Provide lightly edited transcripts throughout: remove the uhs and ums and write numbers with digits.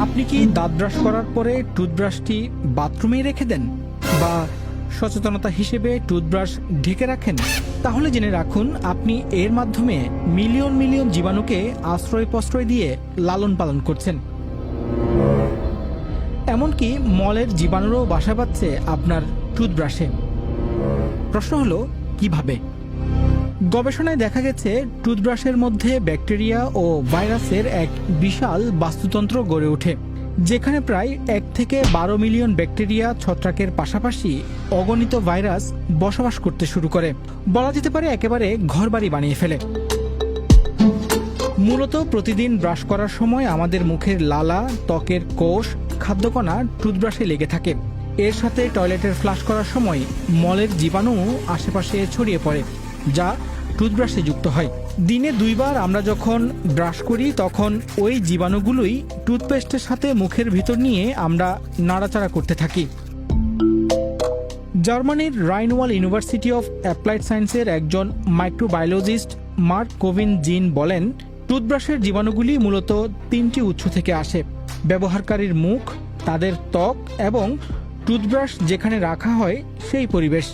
আপনি কি দাঁত ব্রাশ করার পরে টুথব্রাশটি বাথরুমেই রেখে দেন, বা সচেতনতা হিসেবে টুথব্রাশ ঢেকে রাখেন? তাহলে জেনে রাখুন, আপনি এর মাধ্যমে মিলিয়ন মিলিয়ন জীবাণুকে আশ্রয় প্রশ্রয় দিয়ে লালন পালন করছেন। এমনকি মলের জীবাণুরও বাসা বাঁধছে আপনার টুথব্রাশে। প্রশ্ন হলো, কিভাবে? গবেষণায় দেখা গেছে টুথব্রাশের মধ্যে ব্যাকটেরিয়া ও ভাইরাসের এক বিশাল বাস্তুতন্ত্র গড়ে ওঠে, যেখানে প্রায় 1 থেকে 12 মিলিয়ন ব্যাকটেরিয়া, ছত্রাকের পাশাপাশি অগণিত ভাইরাস বসবাস করতে শুরু করে। বলা যেতে পারে একেবারে ঘরবাড়ি বানিয়ে ফেলে। মূলত প্রতিদিন ব্রাশ করার সময় আমাদের মুখের লালা, ত্বকের কোষ, খাদ্যকণা টুথব্রাশে লেগে থাকে। এর সাথে টয়লেটের ফ্লাশ করার সময় মলের জীবাণু আশেপাশে ছড়িয়ে পড়ে, যা টুথব্রাশে যুক্ত হয়। দিনে 2 বার আমরা যখন ব্রাশ করি, তখন ওই জীবাণুগুলোই টুথপেস্টের সাথে মুখের ভিতর নিয়ে আমরা নাড়াচাড়া করতে থাকি। জার্মানির রাইনওয়াল ইউনিভার্সিটি অফ অ্যাপ্লাইড সায়েন্সের একজন মাইক্রোবায়োলজিস্ট মার্ক কোভিন জিন বলেন, টুথব্রাশের জীবাণুগুলি মূলত 3টি উৎস থেকে আসে: ব্যবহারকারীর মুখ, তাদের ত্বক এবং টুথব্রাশ যেখানে রাখা হয় সেই পরিবেশ।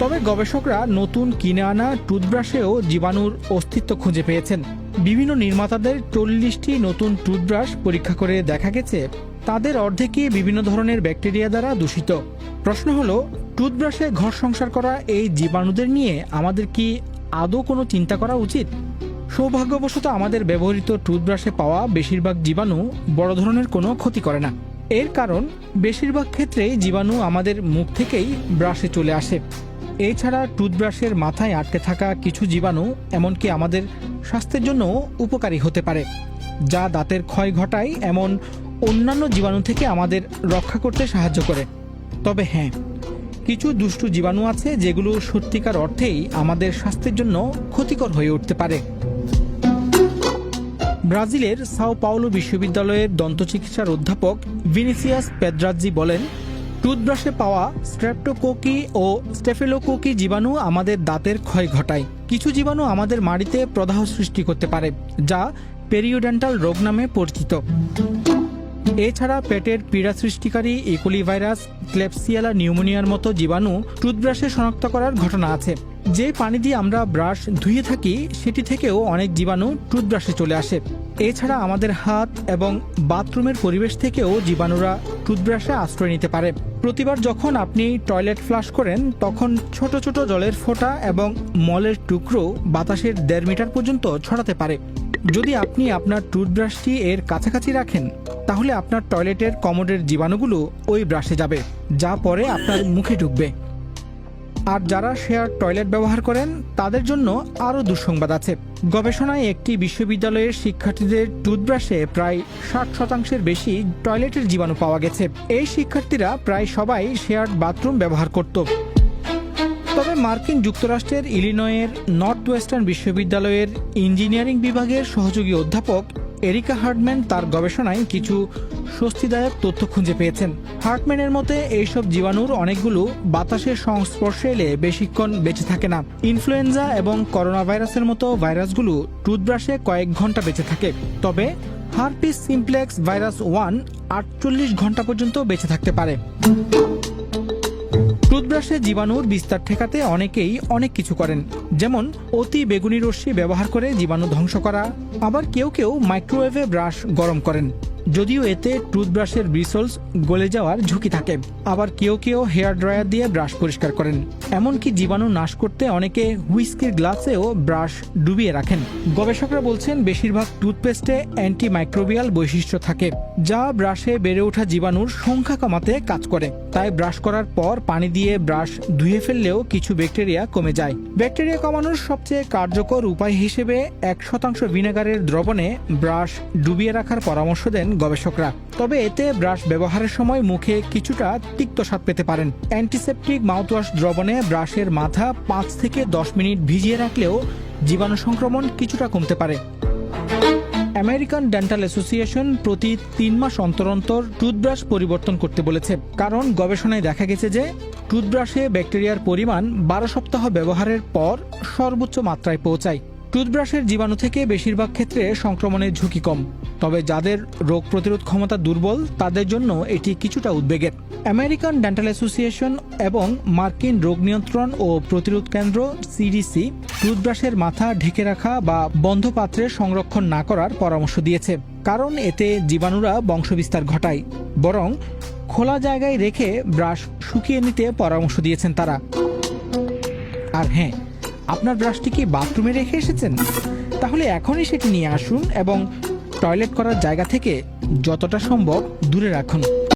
তবে গবেষকরা নতুন কিনে আনা টুথব্রাশেও জীবাণুর অস্তিত্ব খুঁজে পেয়েছেন। বিভিন্ন নির্মাতাদের 40টি নতুন টুথব্রাশ পরীক্ষা করে দেখা গেছে তাদের অর্ধেকই বিভিন্ন ধরনের ব্যাকটেরিয়া দ্বারা দূষিত। প্রশ্ন হলো, টুথব্রাশে ঘর সংসার করা এই জীবাণুদের নিয়ে আমাদের কি আদৌ কোনো চিন্তা করা উচিত? সৌভাগ্যবশত আমাদের ব্যবহৃত টুথব্রাশে পাওয়া বেশিরভাগ জীবাণু বড় ধরনের কোনো ক্ষতি করে না। এর কারণ, বেশিরভাগ ক্ষেত্রেই জীবাণু আমাদের মুখ থেকেই ব্রাশে চলে আসে। এছাড়া টুথব্রাশের মাথায় আটকে থাকা কিছু জীবাণু এমনকি আমাদের স্বাস্থ্যের জন্য উপকারী হতে পারে, যা দাঁতের ক্ষয় ঘটায় এমন অন্যান্য জীবাণু থেকে আমাদের রক্ষা করতে সাহায্য করে। তবে হ্যাঁ, কিছু দুষ্টু জীবাণু আছে যেগুলো সত্যিকার অর্থেই আমাদের স্বাস্থ্যের জন্য ক্ষতিকর হয়ে উঠতে পারে। ব্রাজিলের সাও পাওলো বিশ্ববিদ্যালয়ের দন্তচিকিৎসার অধ্যাপক ভিনিসিয়াস পেদ্রাজ্জি বলেন, টুথব্রাশে পাওয়া স্ট্রেপ্টোকোকি ও স্টেফিলোকোকি জীবাণু আমাদের দাঁতের ক্ষয় ঘটায়। কিছু জীবাণু আমাদের মাড়িতে প্রদাহ সৃষ্টি করতে পারে, যা পেরিওডেন্টাল রোগ নামে পরিচিত। এছাড়া পেটের পীড়া সৃষ্টিকারী ইকোলি ভাইরাস, ক্লেবসিয়েলা নিউমোনিয়ার মতো জীবাণু টুথব্রাশে শনাক্ত করার ঘটনা আছে। যে পানি দিয়ে আমরা ব্রাশ ধুয়ে থাকি সেটি থেকেও অনেক জীবাণু টুথব্রাশে চলে আসে। এছাড়া আমাদের হাত এবং বাথরুমের পরিবেশ থেকেও জীবাণুরা টুথব্রাশে আশ্রয় নিতে পারে। প্রতিবার যখন আপনি টয়লেট ফ্লাশ করেন, তখন ছোট ছোট জলের ফোঁটা এবং মলের টুকরো বাতাসের 1.5 মিটার পর্যন্ত ছড়াতে পারে। যদি আপনি আপনার টুথব্রাশটি এর কাছাকাছি রাখেন, তাহলে আপনার টয়লেটের কমোডের জীবাণুগুলো ওই ব্রাশে যাবে, যা পরে আপনার মুখে ঢুকবে। আর যারা শেয়ার টয়লেট ব্যবহার করেন তাদের জন্য আরও দুঃসংবাদ আছে। গবেষণায় একটি বিশ্ববিদ্যালয়ের শিক্ষার্থীদের টুথব্রাশে প্রায় 60% বেশি টয়লেটের জীবাণু পাওয়া গেছে। এই শিক্ষার্থীরা প্রায় সবাই শেয়ার্ড বাথরুম ব্যবহার করত। তবে মার্কিন যুক্তরাষ্ট্রের ইলিনয়ের নর্থ ওয়েস্টার্ন বিশ্ববিদ্যালয়ের ইঞ্জিনিয়ারিং বিভাগের সহযোগী অধ্যাপক এরিকা হার্টম্যান তার গবেষণায় কিছু স্বস্তিদায়ক তথ্য খুঁজে পেয়েছেন। হার্টম্যানের মতে এইসব জীবাণুর অনেকগুলো বাতাসের সংস্পর্শে এলে বেশিক্ষণ বেঁচে থাকে না। ইনফ্লুয়েঞ্জা এবং করোনা ভাইরাসের মতো ভাইরাসগুলো টুথব্রাশে কয়েক ঘন্টা বেঁচে থাকে, তবে হার্পিস সিমপ্লেক্স ভাইরাস 1 48 ঘন্টা পর্যন্ত বেঁচে থাকতে পারে। টুথব্রাশে জীবাণুর বিস্তার ঠেকাতে অনেকেই অনেক কিছু করেন, যেমন অতি বেগুনি রশ্মি ব্যবহার করে জীবাণু ধ্বংস করা। আবার কেউ কেউ মাইক্রোওয়েভে ব্রাশ গরম করেন, যদিও এতে টুথব্রাশের ব্রিসলস গলে যাওয়ার ঝুঁকি থাকে। আবার কেউ কেউ হেয়ার ড্রায়ার দিয়ে ব্রাশ পরিষ্কার করেন। এমনকি জীবাণু নাশ করতে অনেকে হুইস্কির গ্লাসেও ব্রাশ ডুবিয়ে রাখেন। গবেষকরা বলছেন, বেশিরভাগ টুথপেস্টে অ্যান্টিমাইক্রোবিয়াল বৈশিষ্ট্য থাকে, যা ব্রাশে বেড়ে ওঠা জীবাণুর সংখ্যা কমাতে কাজ করে। তাই ব্রাশ করার পর পানি দিয়ে ব্রাশ ধুয়ে ফেললেও কিছু ব্যাকটেরিয়া কমে যায়। ব্যাকটেরিয়া কমানোর সবচেয়ে কার্যকর উপায় হিসেবে 1% ভিনেগারের দ্রবণে ব্রাশ ডুবিয়ে রাখার পরামর্শ দেন গবেষকরা। তবে এতে ব্রাশ ব্যবহারের সময় মুখে কিছুটা তিক্ত স্বাদ পেতে পারেন। অ্যান্টিসেপটিক মাউথওয়াশ দ্রবণে ব্রাশের মাথা 5 থেকে 10 মিনিট ভিজিয়ে রাখলেও জীবাণু সংক্রমণ কিছুটা কমতে পারে। আমেরিকান ডেন্টাল অ্যাসোসিয়েশন প্রতি 3 মাস অন্তর অন্তর টুথব্রাশ পরিবর্তন করতে বলেছে, কারণ গবেষণায় দেখা গেছে যে টুথব্রাশে ব্যাকটেরিয়ার পরিমাণ 12 সপ্তাহ ব্যবহারের পর সর্বোচ্চ মাত্রায় পৌঁছায়। টুথব্রাশের জীবাণু থেকে বেশিরভাগ ক্ষেত্রে সংক্রমণের ঝুঁকি কম, তবে যাদের রোগ প্রতিরোধ ক্ষমতা দুর্বল তাদের জন্য এটি কিছুটা উদ্বেগের। আমেরিকান ডেন্টাল অ্যাসোসিয়েশন এবং মার্কিন রোগ নিয়ন্ত্রণ ও প্রতিরোধ কেন্দ্র সিডিসি টুথব্রাশের মাথা ঢেকে রাখা বা বন্ধ পাত্রে সংরক্ষণ না করার পরামর্শ দিয়েছে, কারণ এতে জীবাণুরা বংশবিস্তার ঘটায়। বরং খোলা জায়গায় রেখে ব্রাশ শুকিয়ে নিতে পরামর্শ দিয়েছেন তারা। আর হ্যাঁ, আপনার ব্রাশটি কি বাথরুমে রেখে এসেছেন? তাহলে এখনই সেটি নিয়ে আসুন এবং টয়লেট করার জায়গা থেকে যতটা সম্ভব দূরে রাখুন।